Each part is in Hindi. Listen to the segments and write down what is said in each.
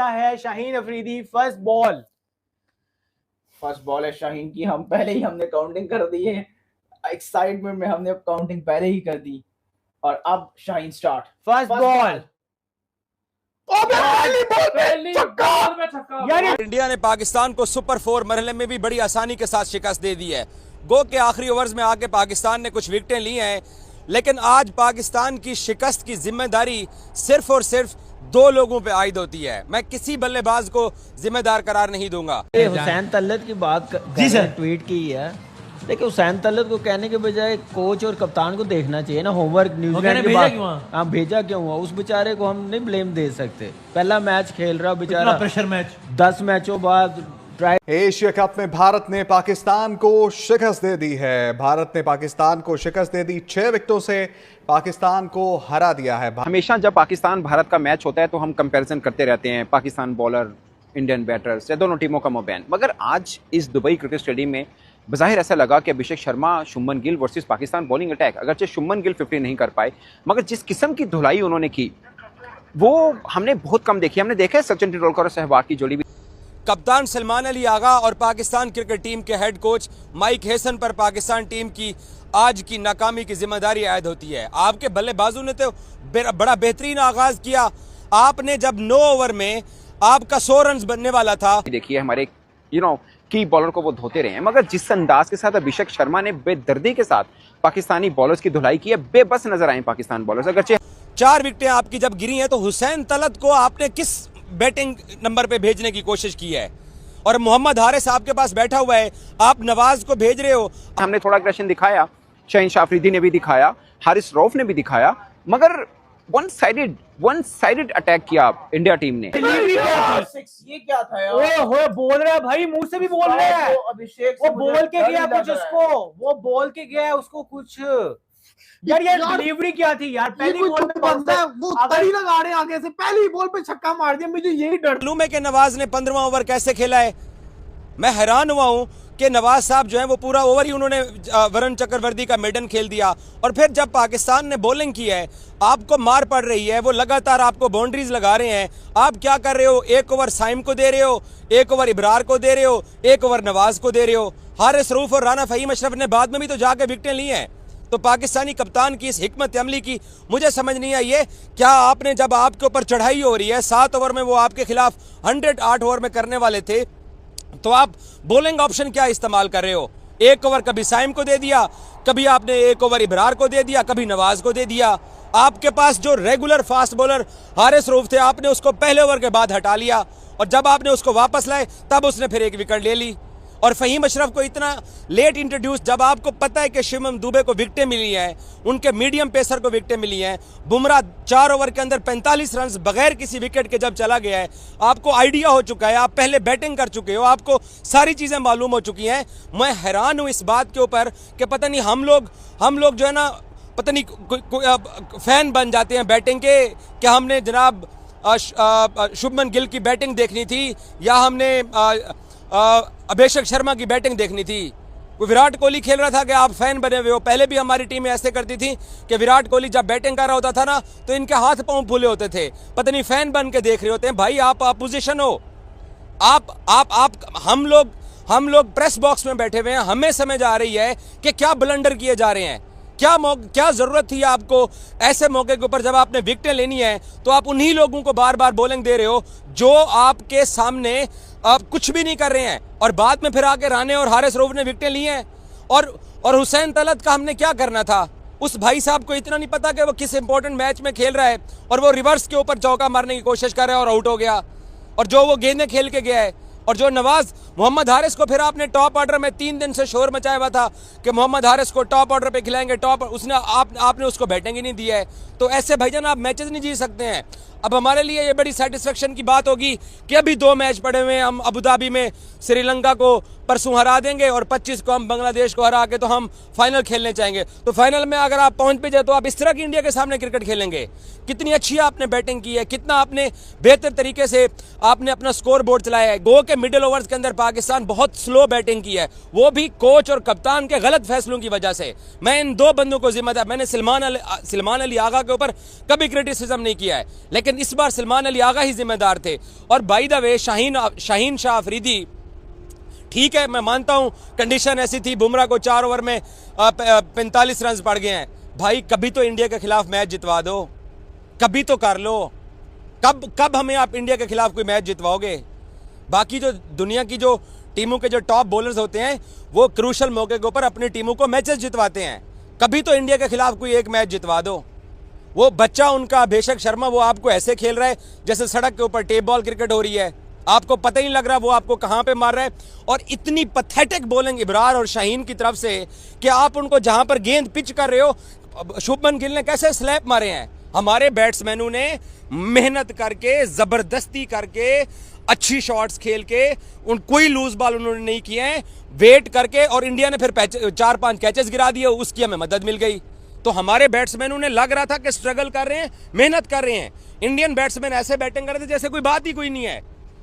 है शाहीन अफरीदी फर्स्ट बॉल है शाहीन की। हमने काउंटिंग कर दी है, एक्साइटमेंट में हमने काउंटिंग पहले ही कर दी और अब Shaheen start first ball. India ने पाकिस्तान को सुपर 4 मरहले में भी बड़ी आसानी के साथ शिकस्त दे दी है। गो के आखिरी ओवर्स में आके पाकिस्तान ने कुछ विकेटें ली हैं, लेकिन आज पाकिस्तान की शिकस्त की जिम्मेदारी सिर्फ और सिर्फ 2 लोगों पे आयद होती है। मैं किसी बल्लेबाज को जिम्मेदार करार नहीं दूंगा। हुसैन तलत की बात जी सर ट्वीट की है, देखिए हुसैन तलत को कहने के बजाय कोच और कप्तान को देखना चाहिए ना। होमवर्क न्यूजीलैंड के बाद हाँ भेजा क्यों हुआ, उस बेचारे को हम नहीं ब्लेम दे सकते। पहला मैच खेल रहा बेचारा, प्रेशर मैच, 10 मैचों बाद एशिया कप में भारत ने पाकिस्तान को शिकस्त दे दी है। भारत ने पाकिस्तान को शिकस्त दे दी, 6 विकेटों से पाकिस्तान को हरा दिया है। हमेशा जब पाकिस्तान भारत का मैच होता है तो हम कंपैरिजन करते रहते हैं, पाकिस्तान बॉलर, इंडियन बैटर्स या दोनों टीमों का मोबैन। मगर आज इस दुबई क्रिकेट स्टेडियम में बज़ाहिर ऐसा लगा कि Abhishek Sharma, Shubman Gill versus Pakistan bowling attack. अगरचे शुभमन गिल 50 नहीं कर पाए, मगर जिस किस्म की धुलाई उन्होंने की वो हमने बहुत कम देखी। हमने देखा है सचिन तेंदुलकर और सहवाग की जोड़ी भी। कप्तान सलमान अली आगा और पाकिस्तान क्रिकेट टीम के हेड कोच माइक हेसन पर पाकिस्तान टीम की आज की नाकामी की जिम्मेदारी आयद होती है। आपके बल्लेबाजों ने तो बड़ा बेहतरीन आगाज किया। आपने जब 9 ओवर में आपका 100 रन बनने वाला था, देखिए हमारे की बॉलर को वो धोते रहे हैं, मगर जिस अंदाज के साथ अभिषेक शर्मा ने बेदर्दी के साथ पाकिस्तानी बॉलर्स की धुलाई की है, बेबस नजर आए पाकिस्तान बॉलर्स। अगरचे 4 विकेटें आपकी जब गिरी हैं तो हुसैन तलत को आपने किस बैटिंग नंबर पे भेजने की कोशिश की है? और मोहम्मद हारिस आपके पास बैठा हुआ है, आप नवाज को भेज रहे हो। हमने थोड़ा अग्रेशन दिखाया, शाहीन अफरीदी ने भी दिखाया, हारिस रऊफ ने भी दिखाया, मगर वन साइडेड अटैक किया इंडिया टीम ने। ये क्या था यार? बोल रहा है भाई, मुंह से भी बोल रहा है। अभिषेक वो बोल के गया कुछ उसको, वो बोल के गया है उसको कुछ। यार डिलीवरी क्या थी यार? पहली बॉल पे बंदा वो तड़ी लगा रहे आगे से, पहली बॉल पे छक्का मार दिया। मुझे यही डर मालूम है कि नवाज ने 15वां ओवर कैसे खेला है। मैं हैरान हुआ हूं कि नवाज साहब जो है वो पूरा ओवर ही उन्होंने वरुण चक्रवर्ती का मेडन खेल दिया। और फिर जब पाकिस्तान ने बॉलिंग की है, आपको मार पड़ रही है, वो लगातार आपको बाउंड्रीज लगा रहे हैं, आप क्या कर रहे हो? 1 ओवर साइम को दे रहे हो, 1 ओवर इब्रार को दे रहे हो, 1 ओवर नवाज को दे रहे हो। हारिस रऊफ और राना फहीम अशरफ ने बाद में भी तो जाके विकेटें ली हैं। तो पाकिस्तानी कप्तान की इस हिकमत अमली की मुझे समझ नहीं आई है। क्या आपने, जब आपके ऊपर चढ़ाई हो रही है, 7 ओवर में वो आपके खिलाफ 100 8 ओवर में करने वाले थे, तो आप बॉलिंग ऑप्शन क्या इस्तेमाल कर रहे हो? 1 ओवर कभी साइम को दे दिया, कभी आपने 1 ओवर इब्रार को दे दिया, कभी नवाज को दे दिया। आपके पास जो regular fast bowler Haris Rauf थे, आपने उसको पहले ओवर के बाद हटा लिया, और जब आपने उसको वापस लाए तब उसने फिर 1 विकेट ले ली। और फहीम अशरफ को इतना लेट इंट्रोड्यूस, जब आपको पता है कि शिवम दुबे को विकेटें मिली हैं, उनके मीडियम पेसर को विकेटें मिली हैं, बुमराह 4 ओवर के अंदर 45 रन बगैर किसी विकेट के जब चला गया है, आपको आइडिया हो चुका है, आप पहले बैटिंग कर चुके हो, आपको सारी चीज़ें मालूम हो चुकी हैं। मैं हैरान हूँ इस बात के ऊपर कि पता नहीं हम लोग जो है ना, पता नहीं फैन बन जाते हैं बैटिंग के, कि हमने जनाब शुभमन गिल की बैटिंग देखनी थी या हमने अभिषेक शर्मा की बैटिंग देखनी थी। वो विराट कोहली खेल रहा था कि आप फैन बने हुए हो। पहले भी हमारी टीमें ऐसे करती थी कि विराट कोहली जब बैटिंग कर रहा होता था ना, तो इनके हाथ पांव फूले होते थे, पता नहीं फैन बन के देख रहे होते हैं। भाई आप अपोजिशन हो, हम लोग प्रेस बॉक्स में बैठे हुए हैं, हमें समझ आ रही है कि क्या ब्लंडर किए जा रहे हैं। क्या जरूरत थी आपको ऐसे मौके के ऊपर, जब आपने विकेटें लेनी है तो आप उन्हीं लोगों को बार बार बॉलिंग दे रहे हो जो आपके सामने आप कुछ भी नहीं कर रहे हैं, और बाद में फिर आके राणे और हारिस रऊफ ने विकेटें ली हैं। और हुसैन तलत का हमने क्या करना था? उस भाई साहब को इतना नहीं पता कि वो किस इंपॉर्टेंट मैच में खेल रहा है, और वो रिवर्स के ऊपर चौका मारने की कोशिश कर रहा है और आउट हो गया। और जो वो गेंदें खेल के गया है, और जो नवाज मोहम्मद हारिस को फिर आपने टॉप ऑर्डर में 3 दिन से शोर मचाया हुआ था कि मोहम्मद हारिस को टॉप ऑर्डर पे खिलाएंगे, आपने उसको बैटिंग ही नहीं दी है। तो ऐसे भाईजान आप मैचेस नहीं जीत सकते हैं। अब हमारे लिए ये बड़ी सेटिस्फेक्शन की बात होगी कि अभी 2 मैच पड़े हुए हैं, हम अबू धाबी में श्रीलंका को परसों हरा देंगे और 25 को हम बांग्लादेश को हरा के तो हम फाइनल खेलने चाहेंगे। तो फाइनल में अगर आप पहुंच भी जाए तो आप इस तरह की इंडिया के सामने क्रिकेट खेलेंगे? कितनी अच्छी आपने बैटिंग की है, कितना आपने बेहतर तरीके से आपने अपना स्कोर बोर्ड चलाया है। गो के मिडिल ओवर्स के अंदर पाकिस्तान बहुत स्लो बैटिंग की है, वो भी कोच और कप्तान के गलत फैसलों की वजह से। मैं इन 2 बंदों को जिम्मेदार, मैंने सलमान अली आगा के ऊपर कभी क्रिटिसिज्म नहीं किया है, लेकिन लेकिन इस बार सलमान अली आगा ही जिम्मेदार थे। और by the way Shaheen Shah Afridi, ठीक है मैं मानता हूं कंडीशन ऐसी थी, बुमराह को 4 ओवर में 45 रन पड़ गए हैं। भाई कभी तो इंडिया के खिलाफ मैच जितवा दो, कभी तो कर लो। कब हमें आप इंडिया के खिलाफ कोई मैच जितवाओगे? बाकी जो दुनिया की जो टीमों के जो टॉप बॉलर्स होते हैं वो क्रूशल मौके के ऊपर अपनी टीमों को मैचेस जितवाते हैं। कभी तो इंडिया के खिलाफ कोई एक मैच जितवा दो। वो बच्चा उनका अभिषेक शर्मा, वो आपको ऐसे खेल रहा है जैसे सड़क के ऊपर टेप बॉल क्रिकेट हो रही है, आपको पता ही नहीं लग रहा वो आपको कहां पे मार रहा है। और इतनी पथेटिक बॉलिंग इब्रार और शाहीन की तरफ से कि आप उनको जहां पर गेंद पिच कर रहे हो, शुभमन गिल ने कैसे स्लैप मारे हैं। हमारे बैट्समैनों ने मेहनत करके, जबरदस्ती करके, अच्छी शॉट्स खेल के, कोई लूज बॉल उन्होंने नहीं किए हैं, वेट करके, और इंडिया ने फिर 4-5 कैचेस गिरा दिए, उसकी हमें मदद मिल गई। तो हमारे बैट्समैनों ने लग रहा था कि स्ट्रगल कर रहे हैं, मेहनत कर रहे हैं। इंडियन बैट्समैन ऐसे बैटिंग कर रहे थे जैसे कोई बात ही कोई नहीं है।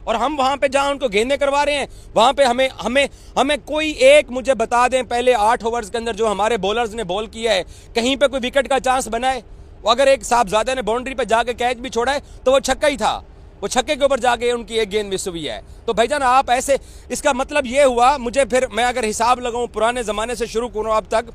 और हम वहां पे जहां उनको गेंदें करवा रहे हैं वहां पे हमें कोई एक मुझे बता दें पहले 8 ओवर्स के अंदर जो हमारे बॉलर्स ने बॉल किया है, कहीं पे कोई विकेट का चांस बना है? अगर एक साहबजादा ने बाउंड्री पे जाके कैच भी छोड़ा है तो वो छक्का ही था, वो छक्के के ऊपर जाके उनकी एक गेंद मिस हुई है। तो भाईजान आप ऐसे, इसका मतलब ये हुआ, मुझे फिर मैं अगर हिसाब लगाऊं पुराने जमाने से शुरू करूं अब तक,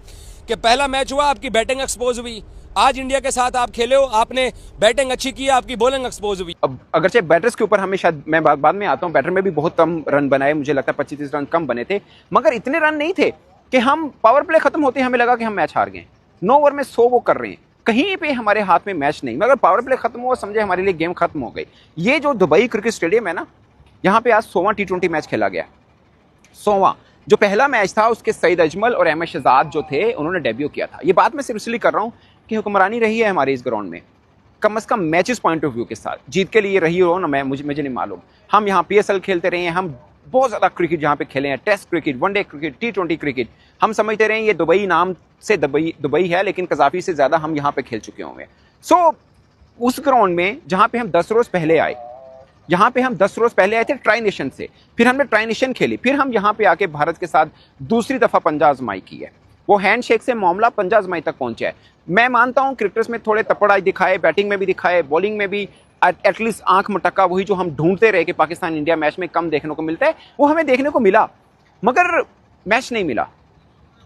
कि पहला मैच हुआ आपकी बैटिंग एक्सपोज हुई, आज इंडिया के साथ आप खेले हो, आपने बैटिंग अच्छी की, आपकी बॉलिंग एक्सपोज हुई। अब अगरचे बैटर्स के ऊपर हमें शायद, मैं बाद में आता हूं, बैटर में भी बहुत कम रन बनाए, मुझे लगता है 25-30 रन कम बने थे, मगर इतने रन नहीं थे कि हम पावर प्ले खत्म होते हमें लगा कि हम मैच हार गए। 9 ओवर में 100 वो कर रहे हैं, कहीं पे हमारे हाथ में मैच नहीं, मगर पावर प्ले खत्म हुआ समझे हमारे लिए गेम खत्म हो गई। ये जो दुबई क्रिकेट स्टेडियम है ना, यहाँ पे आज 100वां T20 मैच खेला गया, 100वां। जो पहला मैच था उसके सईद अजमल और अहमद शहजाद जो थे उन्होंने डेब्यू किया था। ये बात मैं सिर्फ इसलिए कर रहा हूँ कि हुक्मरानी रही है हमारे इस ग्राउंड में, कम से कम मैचेस पॉइंट ऑफ व्यू के साथ, जीत के लिए रही हो ना, मुझे नहीं मालूम। हम यहाँ PSL खेलते रहे हैं, हम बहुत ज़्यादा क्रिकेट यहाँ पे खेले हैं, test cricket, one day cricket, T20 cricket. हम समझते रहे ये दुबई नाम से दुबई है, लेकिन कजाफी से ज़्यादा हम यहाँ पे खेल चुके होंगे। सो उस ग्राउंड में जहाँ पे हम 10 रोज़ पहले आए, यहाँ पे हम 10 रोज़ पहले आए थे ट्राई नेशन से, फिर हमने ट्राई नेशन खेली, फिर हम यहाँ पे आके भारत के साथ दूसरी दफ़ा पंजा आजमाई की है। वो हैंडशेक से मामला पंजा आजमाई तक पहुंचा है। मैं मानता हूँ क्रिकेटर्स में थोड़े तपड़ा दिखाए, बैटिंग में भी दिखाए, बॉलिंग में भी एटलीस्ट आंख मटक्का, वही जो हम ढूंढते रहे कि पाकिस्तान इंडिया मैच में कम देखने को मिलता है, वो हमें देखने को मिला, मगर मैच नहीं मिला।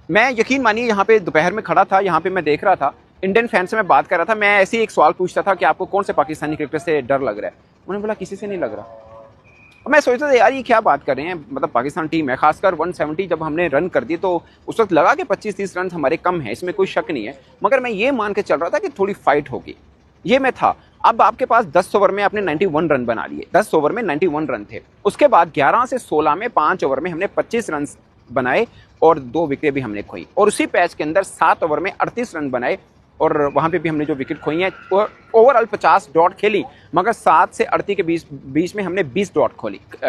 मैं यकीन मानिए यहाँ पे दोपहर में खड़ा था, यहाँ पे मैं देख रहा था, इंडियन फैन से मैं बात कर रहा था, मैं ऐसे ही एक सवाल पूछता था कि आपको कौन से पाकिस्तानी क्रिकेटर से डर लग रहा है? उन्होंने बोला किसी से नहीं लग रहा। और मैं सोचता था यार ये क्या बात कर रहे हैं, मतलब पाकिस्तान टीम है, खासकर 170 जब हमने रन कर दिए तो उस वक्त लगा कि 25-30 रन हमारे कम है, इसमें कोई शक नहीं है, मगर मैं ये मान के चल रहा था कि थोड़ी फाइट होगी, ये मैं था। अब आपके पास 10 ओवर में आपने 91 रन बना लिए, 10 ओवर में 91 रन थे। उसके बाद 11 से 16 में 5 ओवर में हमने 25 रन बनाए और 2 विकेट भी हमने खोई, और उसी पैच के अंदर 7 ओवर में 38 रन बनाए और वहाँ पे भी हमने जो विकेट खोई हैं, ओवरऑल 50 डॉट खेली, मगर 7 से 38 के बीच में हमने 20 डॉट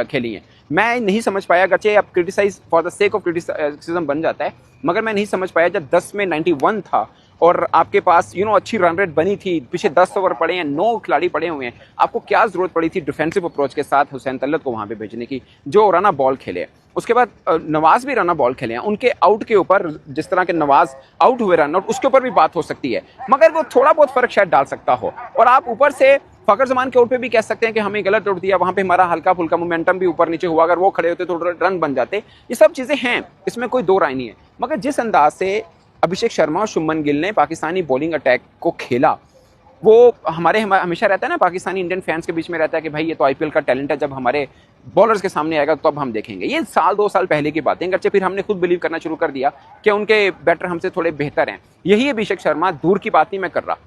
खेली हैं। मैं नहीं समझ पाया, अगरचे अब criticize for the sake of criticism बन जाता है, मगर मैं नहीं समझ पाया जब 10 में 91 था और आपके पास अच्छी रन रेट बनी थी, पीछे 10 ओवर पड़े हैं, 9 खिलाड़ी पड़े हुए हैं, आपको क्या जरूरत पड़ी थी डिफेंसिव अप्रोच के साथ हुसैन तलत को वहाँ पे भेजने की, जो रना बॉल खेले। उसके बाद नवाज भी रना बॉल खेले हैं, उनके आउट के ऊपर जिस तरह के नवाज आउट हुए रन आउट, उसके ऊपर भी बात हो सकती है, मगर वो थोड़ा बहुत फर्क शायद डाल सकता हो। और आप ऊपर से फखर जमान के आउट पे भी कह सकते हैं कि हमें गलत आउट दिया, वहाँ पे हमारा हल्का फुल्का मोमेंटम भी ऊपर नीचे हुआ, अगर वो खड़े होते तो रन बन जाते। ये सब चीज़ें हैं, इसमें कोई दो राय नहीं है, मगर जिस अंदाज से अभिषेक शर्मा और शुभमन गिल ने पाकिस्तानी बॉलिंग अटैक को खेला, वो हमेशा रहता है ना, पाकिस्तानी इंडियन फैंस के बीच में रहता है कि भाई ये तो IPL का टैलेंट है, जब हमारे बॉलर्स के सामने आएगा तो अब हम देखेंगे। ये 1-2 साल पहले की बातें, अगरचे फिर हमने खुद बिलीव करना शुरू कर दिया कि उनके बैटर हमसे थोड़े बेहतर हैं। यही अभिषेक शर्मा, दूर की बात नहीं मैं कर रहा,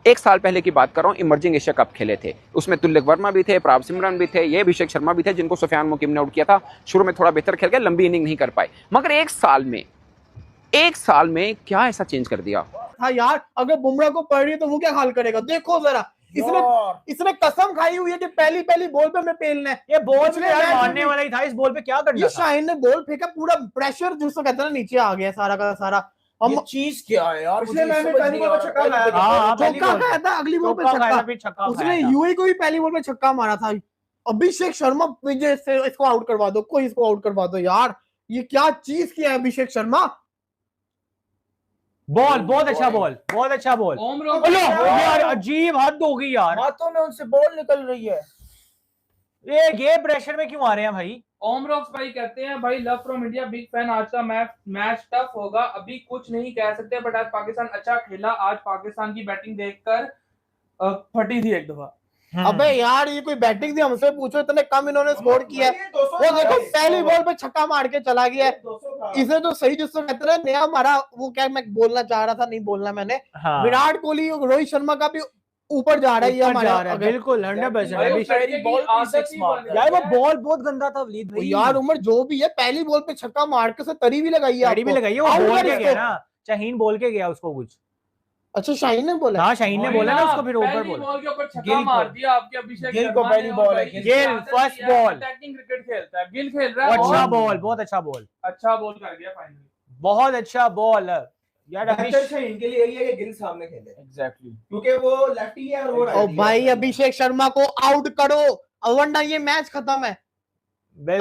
1 साल पहले की बात कर रहा हूँ, इमर्जिंग एशिया कप खेले थे, उसमें तुल्यक वर्मा भी थे, प्राव सिमरन भी थे, ये अभिषेक शर्मा भी थे, जिनको सुफियान मुकीम ने आउट किया था। शुरू में थोड़ा बेहतर खेल गए, लंबी इनिंग नहीं कर पाए, मगर 1 साल में क्या ऐसा चेंज कर दिया? हाँ यार, अगर बुमराह को पड़ रही है तो वो क्या हाल करेगा, देखो जरा, इसने कसम खाई हुई है कि पहली बॉल पे हमें पेलना है। ये बॉल में मारने वाला ही था, इस बॉल पे क्या करना ये शाहीन ने बॉल फेंका, पूरा प्रेशर जिसको कहते हैं ना नीचे आ गया सारा का सारा। ये चीज क्या है यार, उसने मैंने पहली बॉल पे छक्का लगाया था, चौका खाया था, अगली बॉल पे छक्का, उसने यूएई को भी पहली बॉल पे छक्का मारा था। अभिषेक शर्मा इसको आउट करवा दो, कोई इसको आउट करवा दो यार, ये क्या चीज किया है अभिषेक शर्मा। बॉल बहुत अच्छा बॉल, बहुत अच्छा बॉल। यार अजीब हद हो गई यार, हाथों में उनसे बॉल निकल रही है। ये प्रेशर में क्यों आ रहे हैं भाई? ओमरॉक्स भाई कहते हैं भाई love from India, big fan. आज का मैच टफ होगा, अभी कुछ नहीं कह सकते, बट आज पाकिस्तान अच्छा खेला। आज पाकिस्तान की बैटिंग देखकर फटी थी एक दफा। अबे यार ये कोई बैटिंग थी, हमसे पूछो, इतने कम इन्होंने स्कोर किया है। वो देखो पहली बॉल पे छक्का मार के चला गया है। इसे तो सही जिसको कहते हैं नया मारा, वो क्या मैं बोलना चाह रहा था, नहीं बोलना मैंने। हाँ। विराट कोहली रोहित शर्मा का भी ऊपर जा रहा है, ये हमारा बिल्कुल 100%। यार वो बॉल बहुत गंदा था वलीद भाई। यार उमर जो भी है, पहली बॉल पे छक्का मार के तरी भी लगाई है, भी लगाई है। वो बोल के गया ना, शाहीन बोल के गया उसको कुछ। अच्छा शाहीन ने बोला? हाँ शाहीन ने बोला ना उसको, फिर ऊपर पहली बोला। बॉल के ऊपर छक्का मार दिया आपके अभिषेक गिल को पहली बॉल है, Gill first ball. Attacking cricket खेलता है, गिल खेल रहा है। अच्छा बॉल, बहुत अच्छा बॉल, अच्छा बॉल कर दिया फाइनली, बहुत अच्छा बॉल यार। इनके लिए यही है कि गिल सामने खेले। एग्जैक्टली, क्योंकि वो लेफ्टी है और वो भाई अभिषेक शर्मा को आउट करो, वरना ये मैच खत्म है।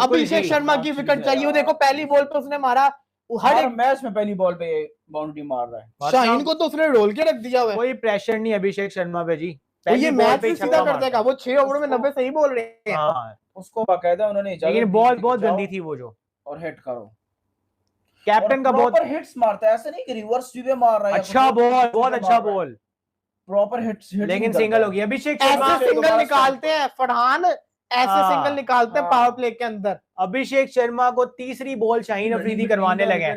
अभिषेक शर्मा की विकेट चाहिए। देखो पहली बॉल पे उसने मारा, हर एक मैच में पहली बॉल पे बाउंड्री मार रहा है। शाहीन को तो उसने रोल के रख दिया हुआ है। कोई प्रेशर नहीं अभिषेक शर्मा पे जी। तो ये मैच भी सीधा कर देगा, वो 6 ओवर में 90 सही बोल रहे हैं। हाँ। उसको बाकायदा उन्होंने, लेकिन बॉल बहुत गंदी थी वो जो, और हिट करो। कैप्टन का बहुत हिट्स मारता है, ऐसा नहीं कि रिवर्स स्वीप पे मार रहा है। अच्छा बॉल, बहुत अच्छा बॉल, प्रॉपर हिट्स, लेकिन सिंगल हो गया। अभिषेक शर्मा ऐसे सिंगल निकालते हैं फरहान, ऐसे सिंगल निकालते हैं पावर प्ले के अंदर। अभिषेक शर्मा को तीसरी बॉल शाहीन अफरीदी करवाने लगे।